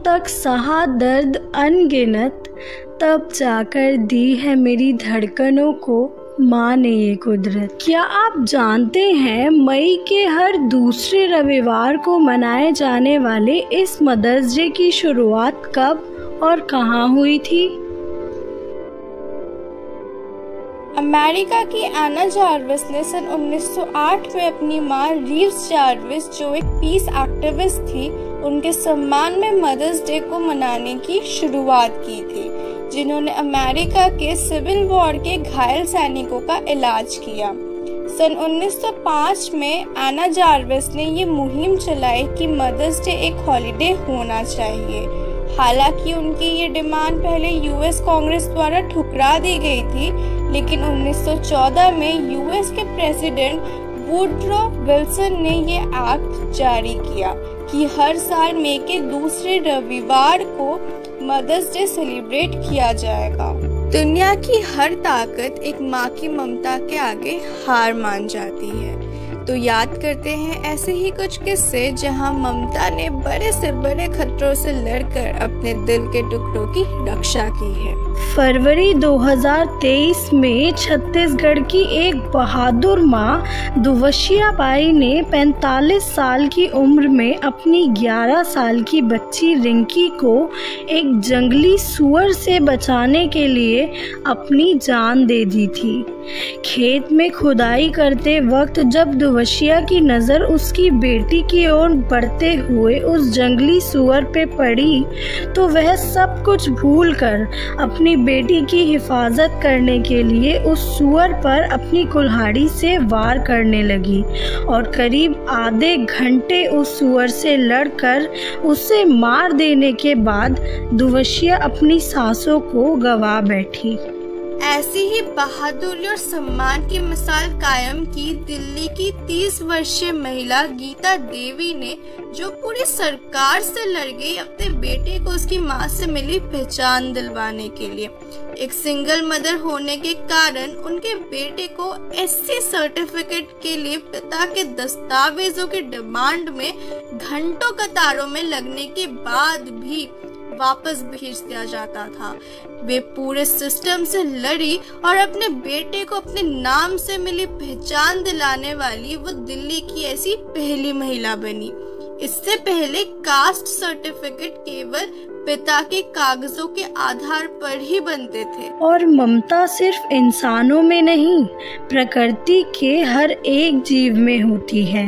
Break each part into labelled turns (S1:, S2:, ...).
S1: तक सहा दर्द अनगिनत, तब जाकर दी है मेरी धड़कनों को माँ ने ये कुदरत। क्या आप जानते हैं मई के हर दूसरे रविवार को मनाए जाने वाले इस मदर्स डे की शुरुआत कब और कहाँ हुई थी?
S2: अमेरिका की एना जार्विस ने सन 1908 में अपनी माँ रीव्स जार्विस, जो एक पीस एक्टिविस्ट थी, उनके सम्मान में मदर्स डे को मनाने की शुरुआत की थी, जिन्होंने अमेरिका के सिविल वॉर के घायल सैनिकों का इलाज किया। सन 1905 में एना जार्विस ने ये मुहिम चलाई कि मदर्स डे एक हॉलिडे होना चाहिए। हालांकि उनकी ये डिमांड पहले यूएस कांग्रेस द्वारा ठुकरा दी गई थी, लेकिन 1914 में यूएस के प्रेसिडेंट वुडरो विल्सन ने ये एक्ट जारी किया कि हर साल मई के दूसरे रविवार को मदर्स डे सेलिब्रेट किया जाएगा। दुनिया की हर ताकत एक माँ की ममता के आगे हार मान जाती है। तो याद करते हैं ऐसे ही कुछ किस्से जहां ममता ने बड़े से बड़े खतरों से लड़कर अपने दिल के टुकड़ों की रक्षा की है।
S1: फरवरी 2023 में छत्तीसगढ़ की एक बहादुर माँ दुवशिया बाई ने 45 साल की उम्र में अपनी 11 साल की बच्ची रिंकी को एक जंगली सूअर से बचाने के लिए अपनी जान दे दी थी। खेत में खुदाई करते वक्त जब दुवशिया की नज़र उसकी बेटी की ओर बढ़ते हुए उस जंगली सूअर पे पड़ी तो वह सब कुछ भूलकर अपनी बेटी की हिफाजत करने के लिए उस सूअर पर अपनी कुल्हाड़ी से वार करने लगी और करीब आधे घंटे उस सूअर से लड़कर उसे मार देने के बाद दुवशिया अपनी सांसों को गंवा बैठी।
S2: ऐसी ही बहादुरी और सम्मान की मिसाल कायम की दिल्ली की 30 वर्षीय महिला गीता देवी ने, जो पूरी सरकार से लड़ गई अपने बेटे को उसकी मां से मिली पहचान दिलवाने के लिए। एक सिंगल मदर होने के कारण उनके बेटे को एससी सर्टिफिकेट के लिए पिता के दस्तावेजों की डिमांड में घंटों कतारों में लगने के बाद भी वापस भेज दिया जाता था। वे पूरे सिस्टम से लड़ी और अपने बेटे को अपने नाम से मिली पहचान दिलाने वाली वो दिल्ली की ऐसी पहली महिला बनी। इससे पहले कास्ट सर्टिफिकेट केवल पिता के कागजों के आधार पर ही बनते थे।
S1: और ममता सिर्फ इंसानों में नहीं, प्रकृति के हर एक जीव में होती है।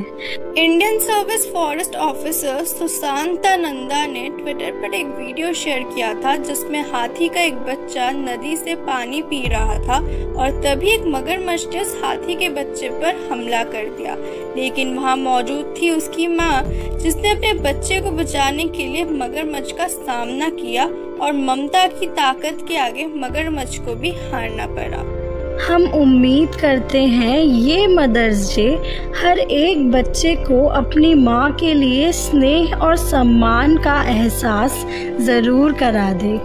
S2: Indian service forest officer Sushanta Nanda ने ट्विटर पर एक वीडियो शेयर किया था जिसमें हाथी का एक बच्चा नदी से पानी पी रहा था और तभी एक मगरमच्छ ने उस हाथी के बच्चे पर हमला कर दिया, लेकिन वहां मौजूद थी उसकी माँ, जिसने अपने बच्चे को बचाने के लिए मगरमच्छ का सामना किया और ममता की ताकत के आगे मगरमच्छ को भी हारना पड़ा।
S1: हम उम्मीद करते हैं ये मदर्स डे हर एक बच्चे को अपनी माँ के लिए स्नेह और सम्मान का एहसास ज़रूर करा दे।